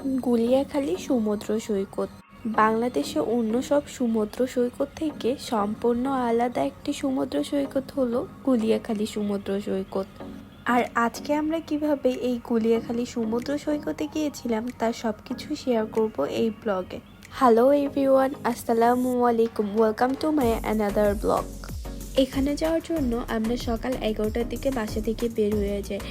গুলিয়াখালী সমুদ্র সৈকত বাংলাদেশে অন্য সব সমুদ্র সৈকত থেকে সম্পূর্ণ আলাদা একটি সমুদ্র সৈকত হলো গুলিয়াখালী সমুদ্র সৈকত। আর আজকে আমরা কিভাবে এই গুলিয়াখালী সমুদ্র সৈকতে গিয়েছিলাম তার সবকিছু শেয়ার করব এই ব্লগে। হ্যালো এভরিওয়ান, আসসালামু আলাইকুম, welcome to my another blog. এখানে যাওয়ার জন্য আমরা সকাল 11টার দিকে বাসা থেকে বের হয়ে যাই।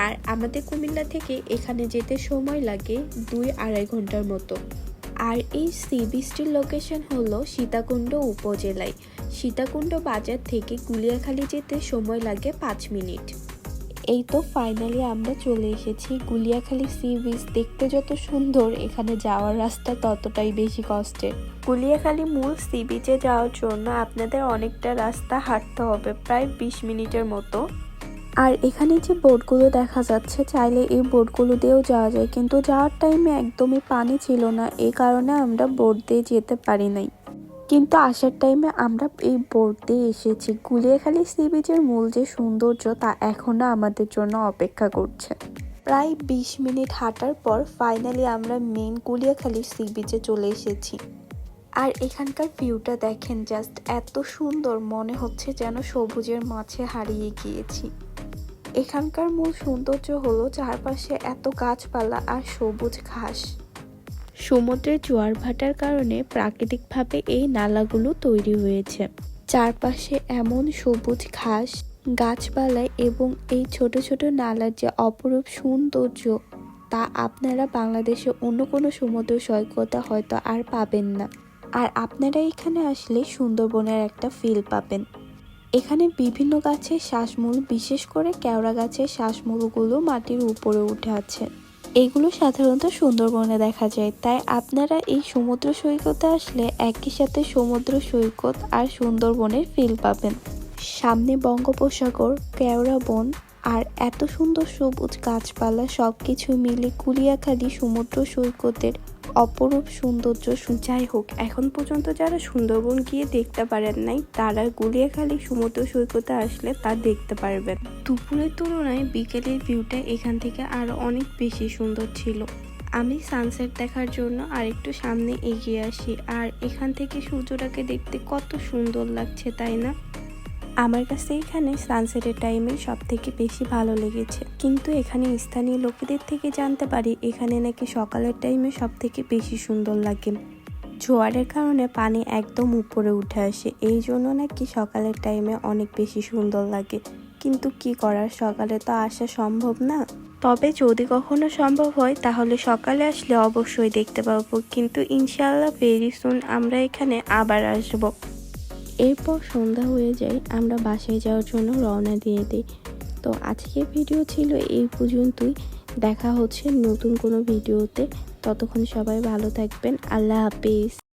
আর আমাদের কুমিল্লা থেকে এখানে যেতে সময় লাগে 2-2.5 ঘন্টার মতো। আর এই সি বিচটির লোকেশন হলো সীতাকুণ্ড উপজেলায়। সীতাকুণ্ড বাজার থেকে গুলিয়াখালী যেতে সময় লাগে 5 মিনিট। এই তো ফাইনালি আমরা চলে এসেছি গুলিয়াখালী সি বিচ। দেখতে যত সুন্দর, এখানে যাওয়ার রাস্তা ততটাই বেশি কষ্টের। গুলিয়াখালী মূল সি বিচে যাওয়ার জন্য আপনাদের অনেকটা রাস্তা হাঁটতে হবে, প্রায় 20 মিনিটের মতো। আর এখানে যে বোটগুলো দেখা যাচ্ছে, চাইলে এই বোটগুলো দিয়েও যাওয়া যায়, কিন্তু যাওয়ার টাইমে একদমই পানি ছিল না, এই কারণে আমরা বোট দিয়ে যেতে পারি নাই। কিন্তু আসার টাইমে আমরা এই বোট দিয়ে এসেছি। গুলিয়াখালী সি বিচের মূল যে সৌন্দর্য তা এখনো আমাদের জন্য অপেক্ষা করছে। প্রায় 20 মিনিট হাঁটার পর ফাইনালি আমরা মেইন গুলিয়াখালী সি বিচে চলে এসেছি। আর এখানকার ভিউটা দেখেন, জাস্ট এত সুন্দর, মনে হচ্ছে যেন সবুজের মাঝে হারিয়ে গিয়েছি। এখানকার মূল সৌন্দর্য হলো চারপাশে এত গাছপালা আর সবুজ ঘাস। সমুদ্রের জোয়ার ভাটার কারণে প্রাকৃতিকভাবে এই নালাগুলো তৈরি হয়েছে। চারপাশে এমন সবুজ ঘাস, গাছপালা এবং এই ছোট ছোট নালার যে অপরূপ সৌন্দর্য, তা আপনারা বাংলাদেশে অন্য কোনো সমুদ্র সৈকতে হয়তো আর পাবেন না। আর আপনারা এখানে আসলে সুন্দরবনের একটা ফিল পাবেন। এখানে বিভিন্ন গাছের শ্বাসমূল, বিশেষ করে কেওড়া গাছের শ্বাসমূলগুলো মাটির উপরে উঠে আছে। এগুলো সাধারণত সুন্দরবনে দেখা যায়। তাই আপনারা এই সমুদ্র সৈকতে আসলে একই সাথে সমুদ্র সৈকত আর সুন্দরবনের ফিল পাবেন। সামনে বঙ্গোপসাগর, কেওড়া বন আর এত সুন্দর সবুজ গাছপালা, সবকিছু মিলে গুলিয়াখালী সমুদ্র সৈকতের অপরূপ সৌন্দর্য। যাই হোক, এখন পর্যন্ত যারা সুন্দরবন গিয়ে দেখতে পারেন নাই, তারা গুলিয়াখালী সমুদ্র সৈকতে আসলে তা দেখতে পারবেন। দুপুরের তুলনায় বিকেলের ভিউটা এখান থেকে আরো অনেক বেশি সুন্দর ছিল। আমি সানসেট দেখার জন্য আরেকটু সামনে এগিয়ে আসি। আর এখান থেকে সূর্যটাকে দেখতে কত সুন্দর লাগছে, তাই না? আমার কাছে এখানে সানসেটের টাইমে সব থেকে বেশি ভালো লেগেছে। কিন্তু এখানে স্থানীয় লোকেদের থেকে জানতে পারি, এখানে নাকি সকালের টাইমে সব থেকে বেশি সুন্দর লাগে। জোয়ারের কারণে পানি একদম উপরে উঠে আসে, এই জন্য নাকি সকালের টাইমে অনেক বেশি সুন্দর লাগে। কিন্তু কি করার, সকালে তো আসা সম্ভব না। তবে যদি কখনো সম্ভব হয় তাহলে সকালে আসলে অবশ্যই দেখতে পাবো। কিন্তু ইনশাআল্লাহ ভেরি সুন আমরা এখানে আবার আসবো। এরপর সন্ধ্যা হয়ে যায়, আমরা বাসায় যাওয়ার জন্য রওনা দিয়ে দিই। তো আজকের ভিডিও ছিল এই পর্যন্তই। দেখা হচ্ছে নতুন কোনো ভিডিওতে। ততক্ষণ সবাই ভালো থাকবেন। আল্লাহ হাফেজ।